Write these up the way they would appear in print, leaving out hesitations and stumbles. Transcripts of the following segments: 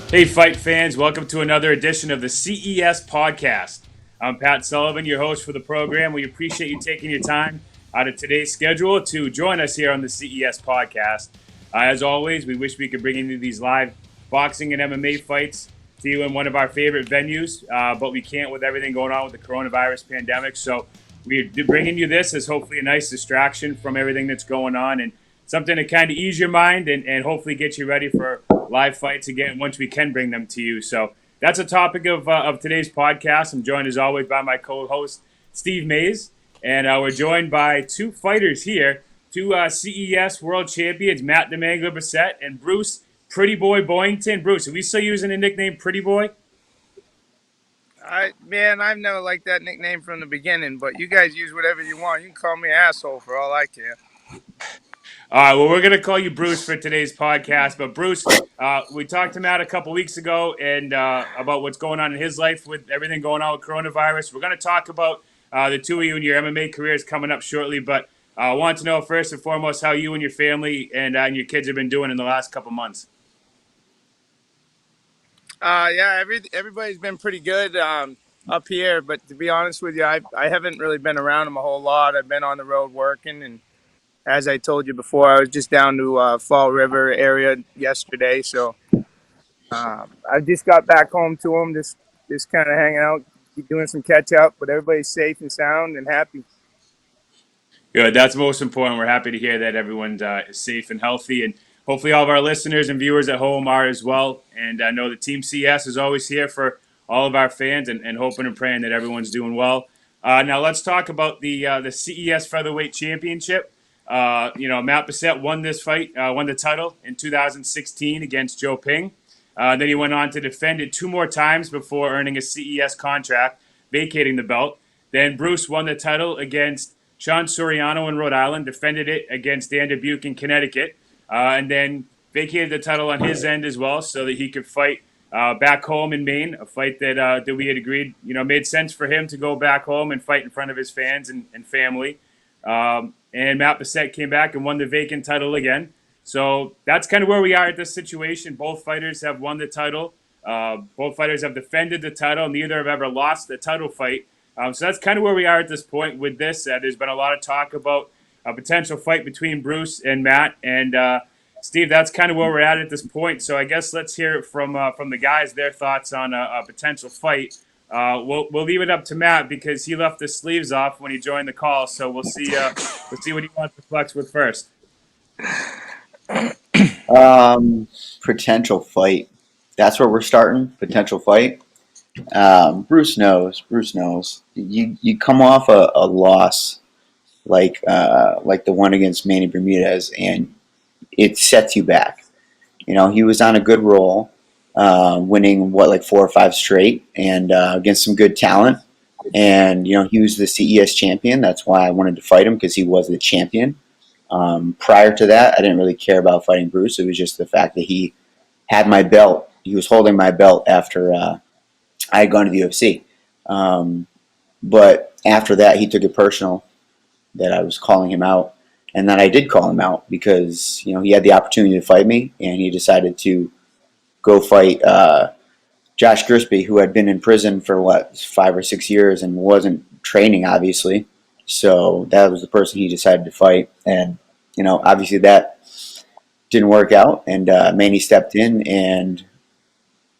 Hey, fight fans, welcome to another edition of the CES podcast. I'm Pat Sullivan, your host for the program. We appreciate you taking your time out of today's schedule to join us here on the CES podcast. As always, we wish we could bring you these live boxing and MMA fights to you in one of our favorite venues, but we can't with everything going on with the coronavirus pandemic. So we're bringing you this as hopefully a nice distraction from everything that's going on and something to kind of ease your mind and hopefully get you ready for live fights again once we can bring them to you. So that's a topic of today's podcast. I'm joined as always by my co-host Steve Mays, and we're joined by two fighters here, two CES world champions, Matt the Mangler Bassette and Bruce Pretty Boy Boyington. Bruce, are we still using the nickname Pretty Boy? I've never liked that nickname from the beginning, but you guys use whatever you want. You can call me asshole for all I care. All right, well, we're going to call you Bruce for today's podcast. But, Bruce, we talked to Matt a couple weeks ago and about what's going on in his life with everything going on with coronavirus. We're going to talk about the two of you and your MMA careers coming up shortly. But I want to know, first and foremost, how you and your family and your kids have been doing in the last couple months. Everybody's been pretty good up here, but to be honest with you, I haven't really been around them a whole lot. I've been on the road working, and as I told you before, I was just down to Fall River area yesterday, so I just got back home to them, just kind of hanging out, doing some catch up, but everybody's safe and sound and happy. Good. That's most important. We're happy to hear that everyone's is safe and healthy, and hopefully all of our listeners and viewers at home are as well. And I know the Team CS is always here for all of our fans, and hoping and praying that everyone's doing well. Now let's talk about the CES Featherweight Championship. Matt Bassette won this fight, won the title in 2016 against Joe Ping. Then he went on to defend it two more times before earning a CES contract, vacating the belt. Then Bruce won the title against Sean Soriano in Rhode Island, defended it against Dan Dubuque in Connecticut, and then vacated the title on his end as well so that he could fight back home in Maine, a fight that we had agreed, made sense for him to go back home and fight in front of his fans and family. And Matt Bassette came back and won the vacant title again. So that's kind of where we are at this situation. Both fighters have won the title. Both fighters have defended the title. Neither have ever lost the title fight. So that's kind of where we are at this point with this. There's been a lot of talk about a potential fight between Bruce and Matt. And Steve, that's kind of where we're at this point. So I guess let's hear it from the guys, their thoughts on a potential fight. We'll leave it up to Matt because he left the sleeves off when he joined the call. So we'll see what he wants to flex with first. Potential fight. That's where we're starting. Potential fight. Bruce knows. You come off a loss like the one against Manny Bermudez, and it sets you back. He was on a good roll, winning 4 or 5 straight, and against some good talent. And he was the CES champion. That's why I wanted to fight him, because he was the champion. Prior to that, I didn't really care about fighting Bruce. It was just the fact that he had my belt. He was holding my belt after I had gone to the UFC. But after that, he took it personal that I was calling him out. And then I did call him out because, he had the opportunity to fight me, and he decided to go fight Josh Grisby, who had been in prison for 5 or 6 years and wasn't training, obviously. So that was the person he decided to fight. And, obviously that didn't work out. And Manny stepped in and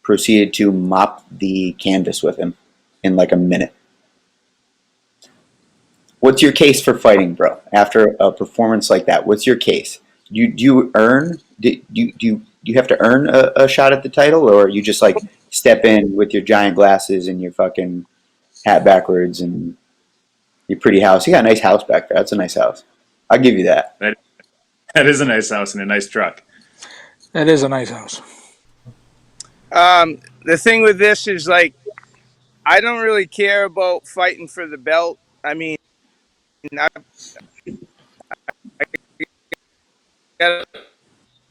proceeded to mop the canvas with him in like a minute. What's your case for fighting, bro? After a performance like that, what's your case? Do you have to earn a shot at the title, or you just step in with your giant glasses and your fucking hat backwards and your pretty house? You got a nice house back there. That's a nice house. I'll give you that. That is a nice house and a nice truck. That is a nice house. The thing with this is I don't really care about fighting for the belt. I mean, I got a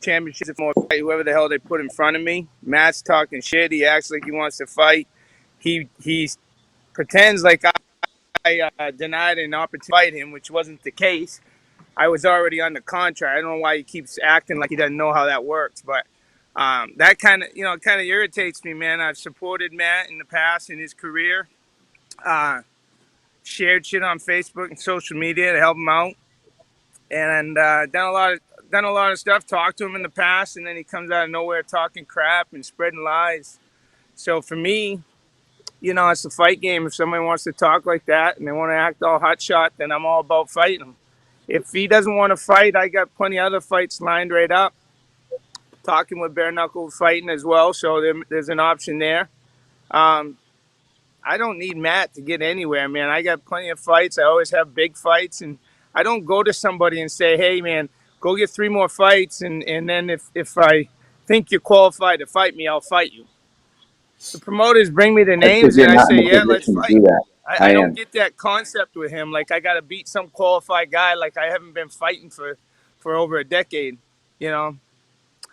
championship for whoever the hell they put in front of me. Matt's talking shit. He acts like he wants to fight. He pretends like I denied an opportunity to fight him, which wasn't the case. I was already under contract. I don't know why he keeps acting like he doesn't know how that works, but That kind of irritates me, man. I've supported Matt in the past in his career, uh, shared shit on Facebook and social media to help him out, and done a lot of stuff. Talked to him in the past, and then he comes out of nowhere talking crap and spreading lies. So for me, it's a fight game. If somebody wants to talk like that and they want to act all hotshot, then I'm all about fighting them. If he doesn't want to fight, I got plenty of other fights lined right up. Talking with bare knuckle fighting as well, so there's an option there. Um, I don't need Matt to get anywhere, man. I got plenty of fights. I always have big fights, and I don't go to somebody and say, "Hey, man, go get 3 more fights," and then if I think you're qualified to fight me, I'll fight you. The promoters bring me the That's because names, and you're I not in say, a "Yeah, let's position to fight." do that. I I don't am. get that concept with him. Like I got to beat some qualified guy. Like I haven't been fighting for over a decade. You know,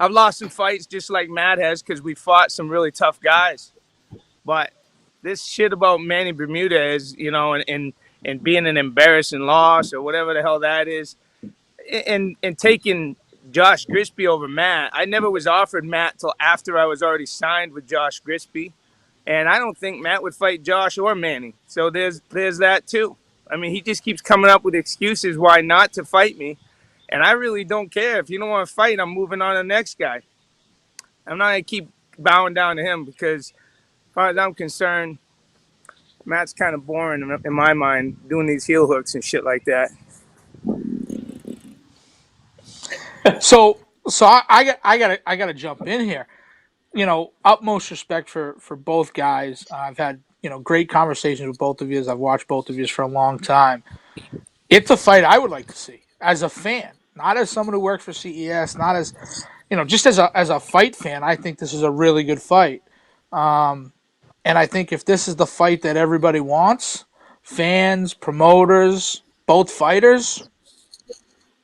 I've lost some fights just like Matt has because we fought some really tough guys. But this shit about Manny Bermuda is, and being an embarrassing loss or whatever the hell that is, and taking Josh Grisby over Matt. I never was offered Matt till after I was already signed with Josh Grisby, and I don't think Matt would fight Josh or Manny. So there's that too. I mean, he just keeps coming up with excuses why not to fight me, and I really don't care. If you don't want to fight, I'm moving on to the next guy. I'm not gonna keep bowing down to him because, as far as I'm concerned, Matt's kind of boring in my mind, doing these heel hooks and shit like that. So I gotta jump in here. Utmost respect for both guys. I've had great conversations with both of you. I've watched both of you for a long time. It's a fight I would like to see as a fan, not as someone who works for CES, not as just as a fight fan. I think this is a really good fight. And I think if this is the fight that everybody wants, fans, promoters, both fighters,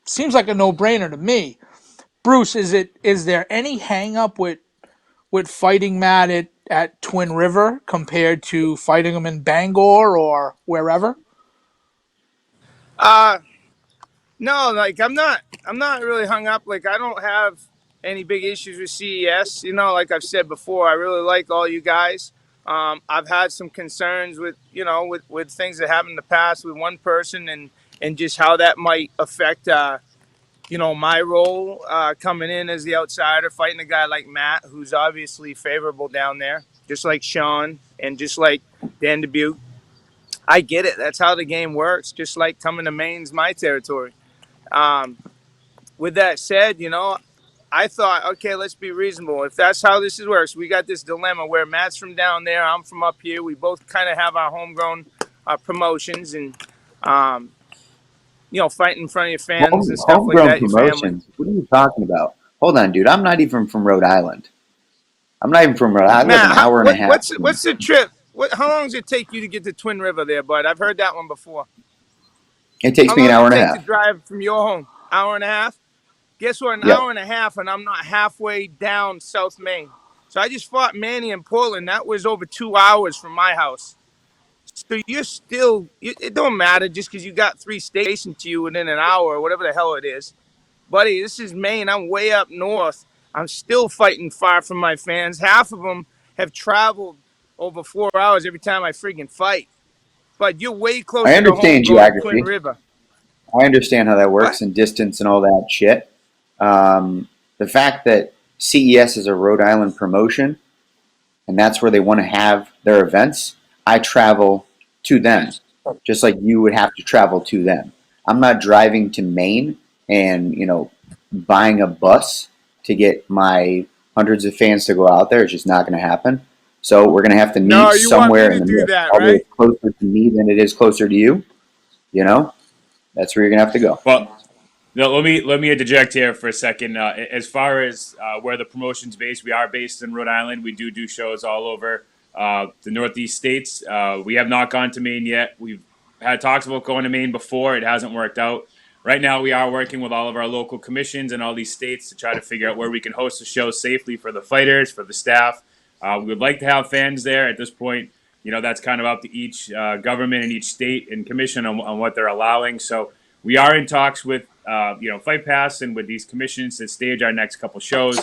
seems like a no-brainer to me. Bruce, is there any hang up with fighting Matt at Twin River compared to fighting him in Bangor or wherever? Uh no, like I'm not really hung up. Like I don't have any big issues with CES. Like I've said before, I really like all you guys. I've had some concerns with things that happened in the past with one person and just how that might affect my role coming in as the outsider, fighting a guy like Matt, who's obviously favorable down there, just like Sean and just like Dan Dubuque. I get it. That's how the game works. Just like coming to Maine's my territory. Um, with that said, I thought, okay, let's be reasonable. If that's how this works, we got this dilemma where Matt's from down there, I'm from up here. We both kind of have our homegrown promotions and, um, fighting in front of your fans and stuff like Homegrown that, your family. promotions. What are you talking about? Hold on, dude. I'm not even from Rhode Island. I'm not even from Rhode Island. I live an Matt, hour and a half. what's the trip? How long does it take you to get to Twin River there, bud? I've heard that one before. It takes How me an long does hour it and a take to half. drive from your home? Hour and a half? Guess what? An Yep. hour and a half, and I'm not halfway down South Main. So I just fought Manny in Portland. That was over 2 hours from my house. So you're still, it don't matter just because you got 3 stations to you within an hour or whatever the hell it is. Buddy, this is Maine. I'm way up north. I'm still fighting far from my fans. Half of them have traveled over 4 hours every time I freaking fight. But you're way I closer to home understand going to Twin geography. River. I understand how that What? works and distance and all that shit. The fact that CES is a Rhode Island promotion and that's where they want to have their events, I travel to them, just like you would have to travel to them. I'm not driving to Maine and, buying a bus to get my hundreds of fans to go out there. It's just not going to happen. So we're going to have to meet No, you want me somewhere in to the do middle. that, Probably right? it's closer to me than it is closer to you. You know, that's where you're going to have to go. Well, no, let me interject here for a second. As far as where the promotion's based, we are based in Rhode Island. We do shows all over the Northeast states. We have not gone to Maine yet. We've had talks about going to Maine before. It hasn't worked out. Right now, we are working with all of our local commissions in all these states to try to figure out where we can host a show safely for the fighters, for the staff. We would like to have fans there. At this point, that's kind of up to each government in each state and commission on what they're allowing. So we are in talks with Fight Pass and with these commissions to stage our next couple shows.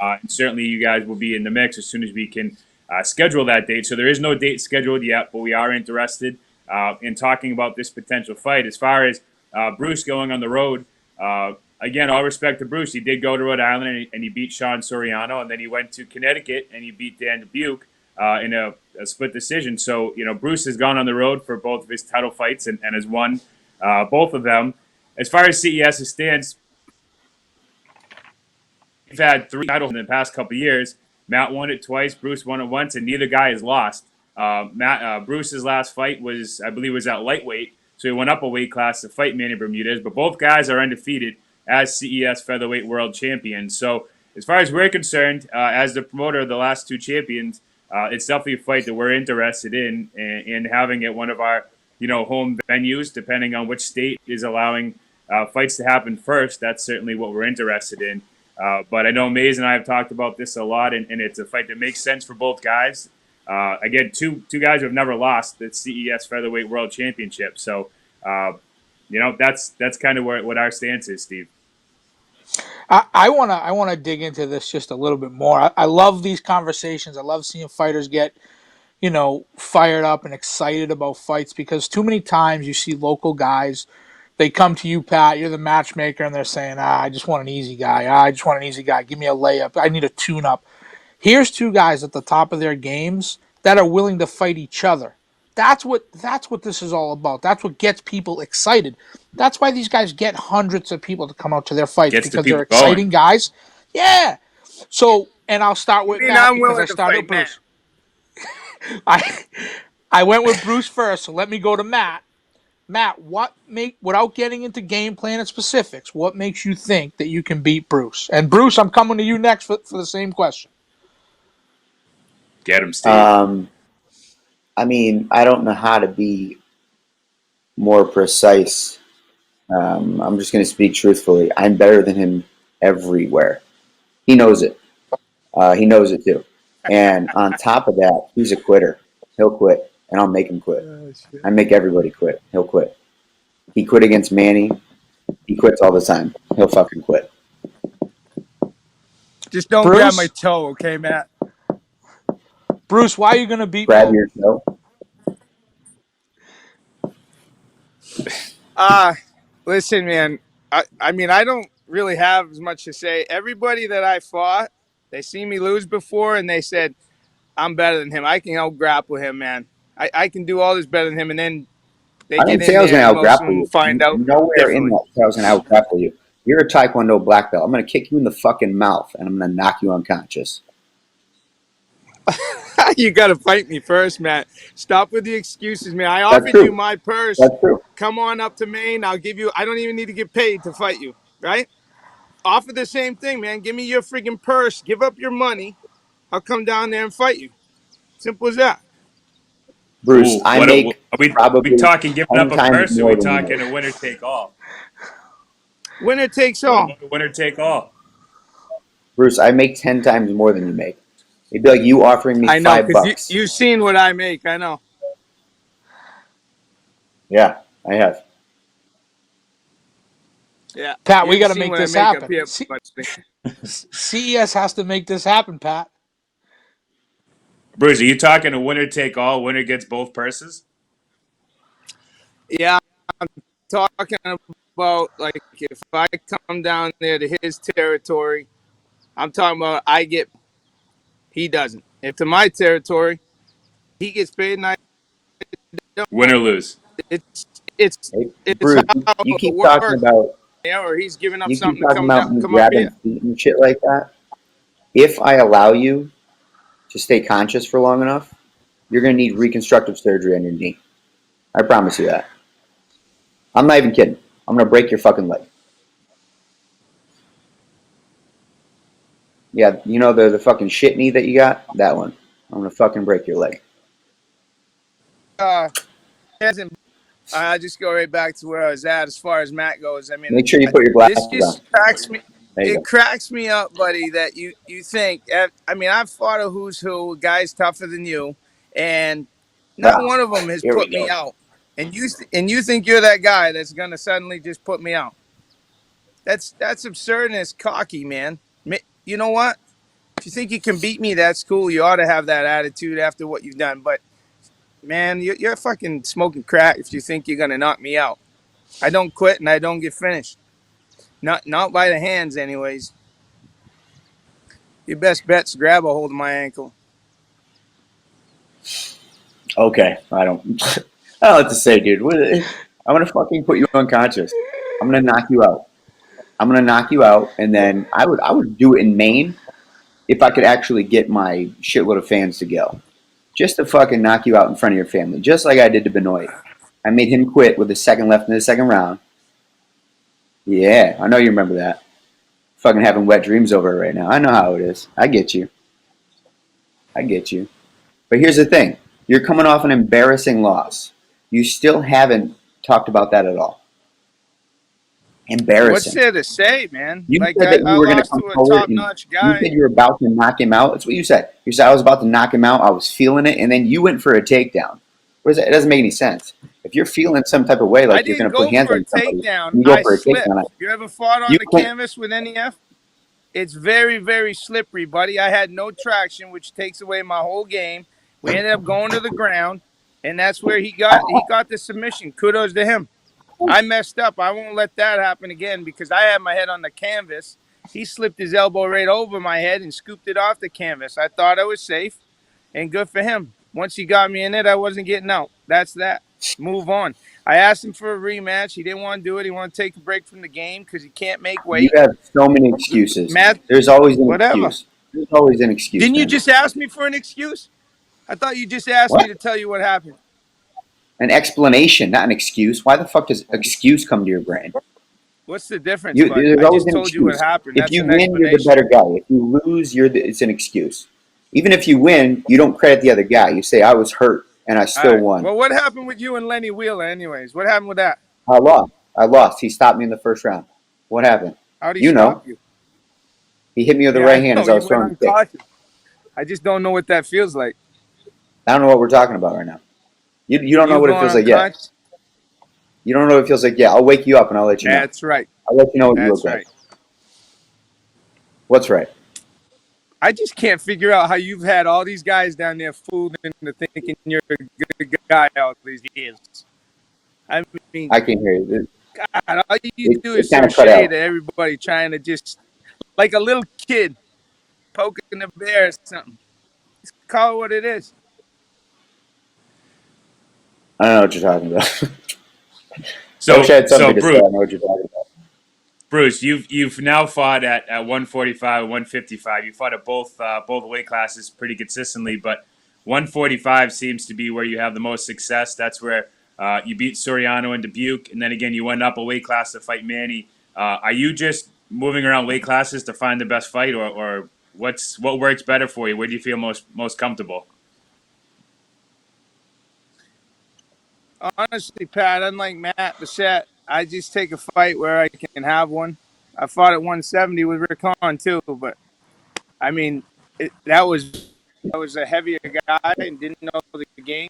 And certainly you guys will be in the mix as soon as we can schedule that date. So there is no date scheduled yet, but we are interested in talking about this potential fight. As far as Bruce going on the road, again, all respect to Bruce. He did go to Rhode Island and he beat Sean Soriano, and then he went to Connecticut and he beat Dan Dubuque in a split decision. So, Bruce has gone on the road for both of his title fights and has won both of them. As far as CES stands, we've had 3 titles in the past couple of years. Matt won it twice, Bruce won it once, and neither guy has lost. Bruce's last fight was, I believe, was at lightweight, so he went up a weight class to fight Manny Bermudez. But both guys are undefeated as CES featherweight world champions. So as far as we're concerned, as the promoter of the last 2 champions, it's definitely a fight that we're interested in having at one of our home venues, depending on which state is allowing fights to happen first. That's certainly what we're interested in. But I know Mays and I have talked about this a lot, and it's a fight that makes sense for both guys. Again, two guys who have never lost the CES Featherweight World Championship. So, that's kind of what our stance is, Steve. I wanna dig into this just a little bit more. I love these conversations. I love seeing fighters get fired up and excited about fights, because too many times you see local guys, they come to you, Pat, you're the matchmaker, and they're saying, I just want an easy guy. I just want an easy guy. Give me a layup. I need a tune-up. Here's 2 guys at the top of their games that are willing to fight each other. That's what this is all about. That's what gets people excited. That's why these guys get hundreds of people to come out to their fights, Gets the because they're people going. exciting guys. Yeah. So, and I'll start with Matt I'm because I willing to started fight with Bruce. I went with Bruce first, so let me go to Matt. Matt, without getting into game plan and specifics, what makes you think that you can beat Bruce? And Bruce, I'm coming to you next for the same question. Get him, Steve. I don't know how to be more precise. I'm just going to speak truthfully. I'm better than him everywhere. He knows it. He knows it too. And on top of that, he's a quitter. He'll quit, and I'll make him quit. I make everybody quit. He'll quit. He quit against Manny. He quits all the time. He'll fucking quit. Just don't grab my toe, okay, Matt? Bruce, why are you going to beat Grab your toe. Listen, man. I don't really have as much to say. Everybody that I fought, they seen me lose before, and they said, I'm better than him. I can out grapple him, man. I can do all this better than him, and then they I get didn't say in I was there, going and to most of out-grapple them you. find out Nowhere in differently. that I was going to out-grapple you. You're a Taekwondo black belt. I'm going to kick you in the fucking mouth, and I'm going to knock you unconscious. You got to fight me first, Matt. Stop with the excuses, man. I That's offered true. you my purse. That's true. Come on up to Maine. I'll give you. I don't even need to get paid to fight you, right? Offer the same thing, man. Give me your freaking purse. Give up your money. I'll come down there and fight you. Simple as that. Bruce, Ooh, I are make we probably talking giving 10 up a times purse, or are more we than you talking make. a winner take all? Winner takes What all. about a winner take all? Bruce, I make 10 times more than you make. It'd be like you offering me I know, because $5. you've seen what I make. I know. Yeah, I have. Yeah. Pat, You we haven't got to seen make what I this make up happen. here, buddy. CES has to make this happen, Pat. Bruce, are you talking a winner take all? Winner gets both purses? Yeah, I'm talking about, like, if I come down there to his territory, I'm talking about I get, he doesn't. If to my territory, he gets paid and I Win don't. or lose? It's it's Hey, it's Bruce, how you it keep talking works. about Yeah, or he's giving up you keep something to talking come down, about me come up grabbing here. feet and shit like that. If I allow you to stay conscious for long enough, you're going to need reconstructive surgery on your knee. I promise you that. I'm not even kidding. I'm going to break your fucking leg. Yeah, you know the fucking shit knee that you got? That one. I'm going to fucking break your leg. Hasn't. I just go right back to where I was at as far as Matt goes. I mean, Make sure you put your this glasses on. just cracks me. There you It go. cracks me up, buddy, that you think. I mean, I've fought a who's who, guys tougher than you, and not Ah, one of them has here we put me go. out. And you think you're that guy that's gonna suddenly just put me out? That's absurd and it's cocky, man. You know what? If you think you can beat me, that's cool. You ought to have that attitude after what you've done. But man, you're fucking smoking crack if you think you're gonna knock me out. I don't quit and I don't get finished. Not by the hands, anyways. Your best bet's grab a hold of my ankle. Okay, I don't. I don't know what to say, dude. I'm gonna fucking put you unconscious. I'm gonna knock you out. I'm gonna knock you out, and then I would do it in Maine if I could actually get my shitload of fans to go, just to fucking knock you out in front of your family, just like I did to Benoit. I made him quit with the second left in the second round. Yeah, I know you remember that. Fucking having wet dreams over it right now. I know how it is. I get you. I get you. But here's the thing: you're coming off an embarrassing loss. You still haven't talked about that at all. What's Embarrassing. there to say, man? You Like said that I you were going to lost come to a forward and top-notch you guy. said you were about to knock him out. That's what you said. You said I was about to knock him out. I was feeling it, and then you went for a takedown. It doesn't make any sense. If you're feeling some type of way, I like you're didn't going to put go hands for a on somebody, takedown. you go I for a takedown. slipped. You ever fought on You the went. canvas with NEF? It's very, very slippery, buddy. I had no traction, which takes away my whole game. We ended up going to the ground, and that's where he got the submission. Kudos to him. I messed up. I won't let that happen again because I had my head on the canvas. He slipped his elbow right over my head and scooped it off the canvas. I thought I was safe, and good for him. Once he got me in it, I wasn't getting out. That's that. Move on. I asked him for a rematch. He didn't want to do it. He wanted to take a break from the game because he can't make You weight. have so many excuses. Matt, There's always an whatever. excuse. There's always an excuse, Didn't you man. just ask me for an excuse? I thought you just asked me What? to tell you what happened. An explanation, not an excuse. Why the fuck does excuse come to your brain? What's the difference, bud? There's I always just an told you what excuse. happened. If That's you an win, you're the explanation. better guy. If you lose, it's an excuse. Even if you win, you don't credit the other guy. You say, I was hurt and I All still right. won. Well, what happened with you and Lenny Wheeler, anyways? What happened with that? I lost. I lost. He stopped me in the first round. What happened? How'd he You stop know. you? He hit me with the Yeah, right I hand know. as I You was went throwing the kick. unconscious. I just don't know what that feels like. I don't know what we're talking about right now. You don't know You what it going feels like yet. unconscious? You don't know what it feels like yet. I'll wake you up and I'll let you know. That's right. I'll let you know what you look That's like. right. What's right? I just can't figure out how you've had all these guys down there fooled into thinking you're a good guy all these years. I mean, I can hear you. God, all you It, do it is kind throw of cut shade out. at everybody trying to just, like a little kid poking the bear or something. Just call it what it is. I don't know what you're talking about. I wish I So had so something to say. I Bruce, know what you're talking about. Bruce, you've now fought at 145 and 155. You fought at both weight classes pretty consistently, but 145 seems to be where you have the most success. That's where you beat Soriano and Dubuque, and then again you went up a weight class to fight Manny. Are you just moving around weight classes to find the best fight, or what works better for you? Where do you feel most comfortable? Honestly, Pat, unlike Matt Bassette, I just take a fight where I can have one. I fought at 170 with Rick Hahn too, but I mean, that was a heavier guy and didn't know the game.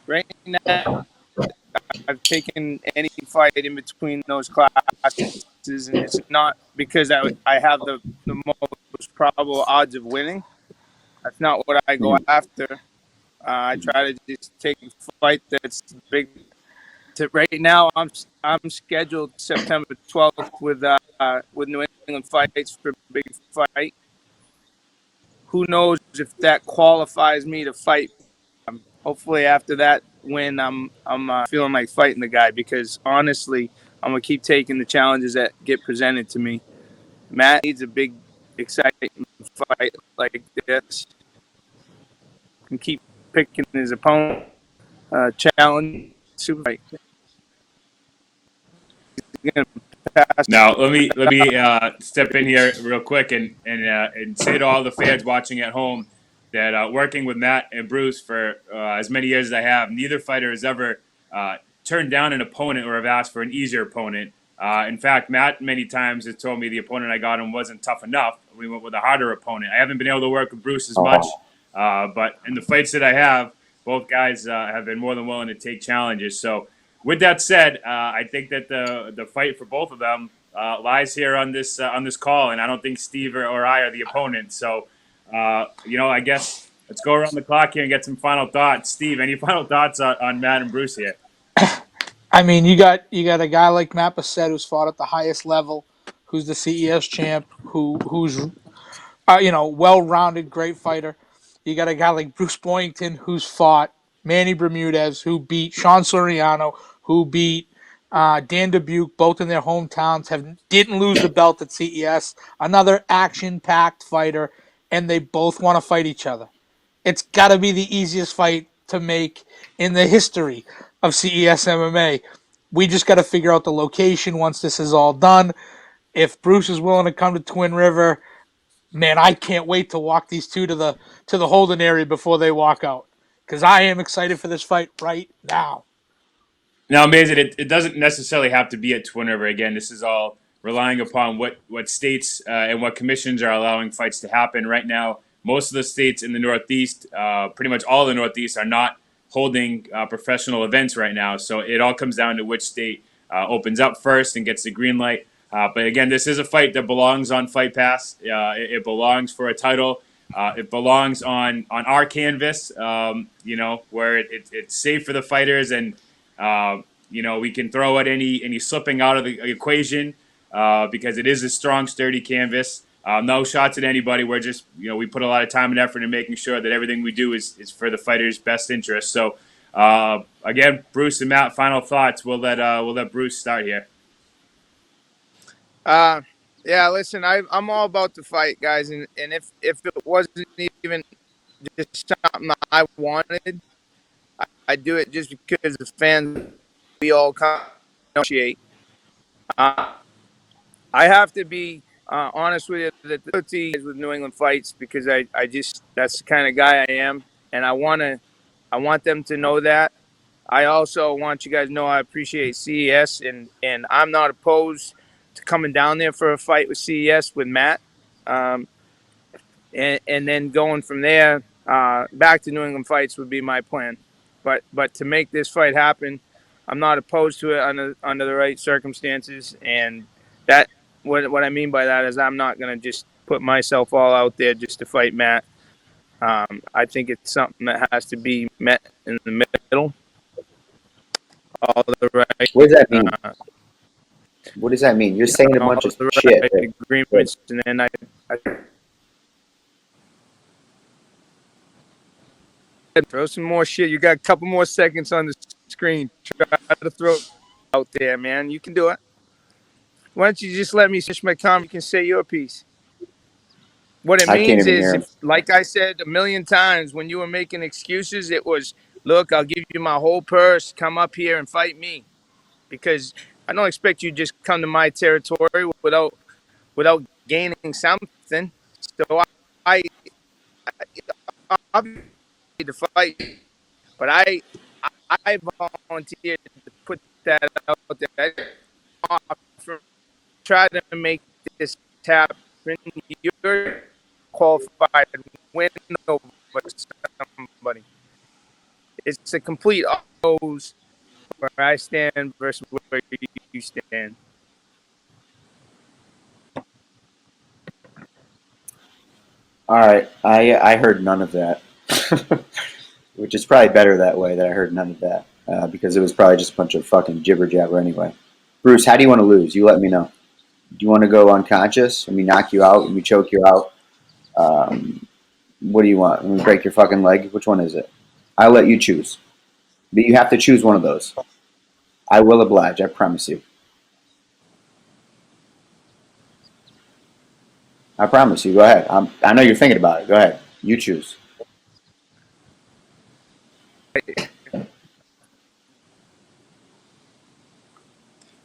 Right now, I've taken any fight in between those classes, and it's not because I have the most probable odds of winning. That's not what I go Hmm. after. I try to just take a fight that's big. Right now, I'm scheduled September 12th with New England Fights for a big fight. Who knows if that qualifies me to fight? Hopefully, after that win, I'm feeling like fighting the guy because honestly, I'm gonna keep taking the challenges that get presented to me. Matt needs a big, exciting fight like this and keep picking his opponent. Challenge super fight. He's gonna pass Now let me step in here real quick and say to all the fans watching at home that working with Matt and Bruce for as many years as I have, neither fighter has ever turned down an opponent or have asked for an easier opponent. In fact, Matt many times has told me the opponent I got him wasn't tough enough. We went with a harder opponent. I haven't been able to work with Bruce as much, Oh, but in the fights that I have, both guys have been more than willing to take challenges. So with that said, I think that the fight for both of them lies here on this call, and I don't think Steve or I are the opponent. So, I guess let's go around the clock here and get some final thoughts. Steve, any final thoughts on Matt and Bruce here? I mean, you got a guy like Matt Bassette who's fought at the highest level, who's the CES champ, who's well-rounded, great fighter. You got a guy like Bruce Boyington who's fought Manny Bermudez, who beat Sean Soriano, who beat Dan Dubuque, both in their hometowns, didn't lose the belt at CES. Another action-packed fighter, and they both want to fight each other. It's got to be the easiest fight to make in the history of CES MMA. We just got to figure out the location once this is all done. If Bruce is willing to come to Twin River, man, I can't wait to walk these two to the holding area before they walk out, because I am excited for this fight right now. Now, amazing. It doesn't necessarily have to be at Twin River. Again, this is all relying upon what states and what commissions are allowing fights to happen. Right now, most of the states in the Northeast, pretty much all the Northeast, are not holding professional events right now. So it all comes down to which state opens up first and gets the green light. But again, this is a fight that belongs on Fight Pass. It belongs for a title. It belongs on our canvas, where it's safe for the fighters, and we can throw out any slipping out of the equation because it is a strong, sturdy canvas. No shots at anybody. We're just, we put a lot of time and effort in making sure that everything we do is for the fighter's best interest. So, again, Bruce and Matt, final thoughts. We'll let Bruce start here. Yeah, listen, I'm all about the fight, guys, and if it wasn't even just something I wanted, I'd do it just because the fans we all kind of appreciate. I have to be honest with you that the ability is with New England fights because I just that's the kind of guy I am, and I want them to know that. I also want you guys to know I appreciate CES, and I'm not opposed to coming down there for a fight with CES with Matt, and then going from there back to New England fights would be my plan. But to make this fight happen, I'm not opposed to it under the right circumstances, and that what I mean by that is I'm not gonna just put myself all out there just to fight Matt. I think it's something that has to be met in the middle. All the right. What does that mean? What does that mean? You're saying a bunch of shit. Right agreements, and then I throw some more shit. You got a couple more seconds on the screen. Try to throw it out there, man. You can do it. Why don't you just let me finish my comment? You can say your piece. What it I can't means even is, hear him. if, like I said a million times, when you were making excuses, it was, look, I'll give you my whole purse. Come up here and fight me, because I don't expect you to just come to my territory without gaining something. So I'll be to fight, but I volunteered to put that out there. Try to make this happen. You're qualified win over somebody. It's a complete opposite where I stand versus where you stand. All right, I heard none of that, which is probably better that way that I heard none of that because it was probably just a bunch of fucking jibber jabber anyway. Bruce, how do you want to lose? You let me know. Do you want to go unconscious and we knock you out and we choke you out? What do you want? And we break your fucking leg? Which one is it? I'll let you choose, but you have to choose one of those. I will oblige. I promise you. I promise you. Go ahead. I know you're thinking about it. Go ahead. You choose.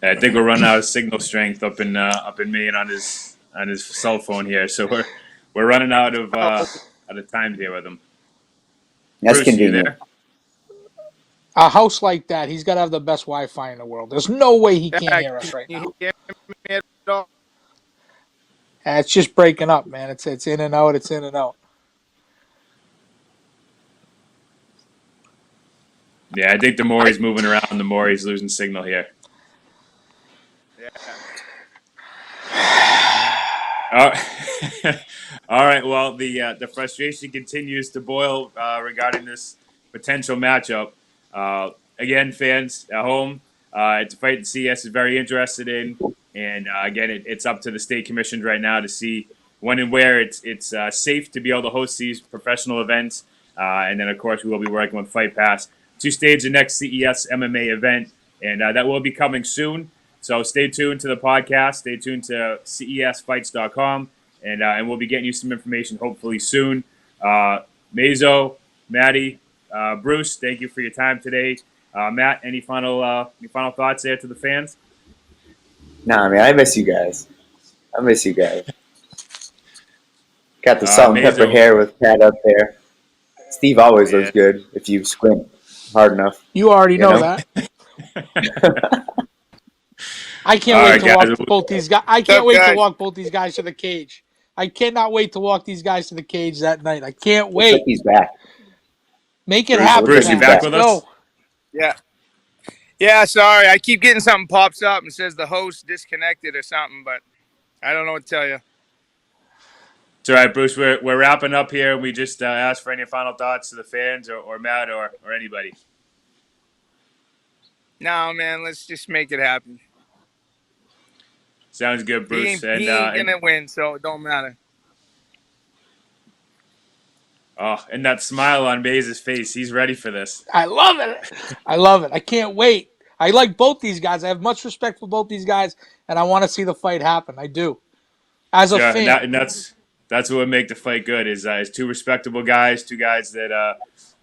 I think we're running out of signal strength up in Maine on his cell phone here, so we're running out of time here with him. That's Bruce, you convenient. there? A house like that, he's got to have the best Wi-Fi in the world. There's no way he can't hear us Can right you now. hear me at all? It's just breaking up, man. It's in and out. It's in and out. Yeah, I think the more he's moving around, the more he's losing signal here. Yeah. All all right. Well, the frustration continues to boil regarding this potential matchup. Again, fans at home, it's a fight the CES is very interested in, and again, it's up to the state commissions right now to see when and where it's safe to be able to host these professional events. And then, of course, we will be working with Fight Pass to stage the next CES MMA event, and that will be coming soon. So stay tuned to the podcast. Stay tuned to cesfights.com, and we'll be getting you some information hopefully soon. Mazo, Maddie, Bruce, thank you for your time today. Matt, any final thoughts there to the fans? Nah, man, I miss you guys. I miss you guys. Got the salt and pepper Mazo, hair with Pat up there. Steve always yeah. looks good if you squint hard enough. You already know know? that. I can't All wait right, to guys. walk both these guys. I What's can't up, wait to guys? walk both these guys to the cage. I cannot wait to walk these guys to the cage that night. I can't Looks like wait. he's back. Make it Bruce, happen. Bruce, you Pat. back Let's with us? go. Yeah. Yeah, sorry. I keep getting something pops up and says the host disconnected or something, but I don't know what to tell you. It's all right, Bruce. We're wrapping up here. We just asked for any final thoughts to the fans or Matt or anybody. No, man, let's just make it happen. Sounds good, He Bruce. ain't gonna win, so it don't matter. And that smile on Maze's face. He's ready for this. I love it. I love it. I can't wait. I like both these guys. I have much respect for both these guys, and I want to see the fight happen. I do. As a Yeah, fan. that's what would make the fight good. Is two respectable guys, two guys that are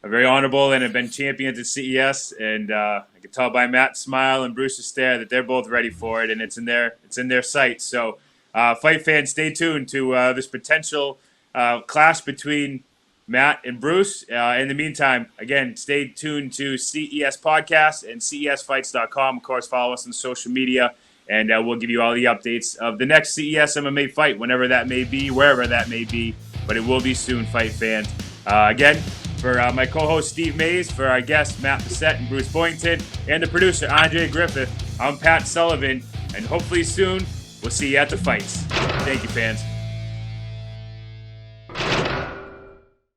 very honorable and have been champions at CES. And I can tell by Matt's smile and Bruce's stare that they're both ready for it, and it's in their sights. So, fight fans, stay tuned to this potential clash between Matt and Bruce. In the meantime, again, stay tuned to CES Podcast and CESFights.com. Of course, follow us on social media, and we'll give you all the updates of the next CES MMA fight, whenever that may be, wherever that may be. But it will be soon, fight fans. Again, for my co-host Steve Mays, for our guests Matt Bassette and Bruce Boyington, and the producer Andre Griffith, I'm Pat Sullivan, and hopefully soon we'll see you at the fights. Thank you, fans.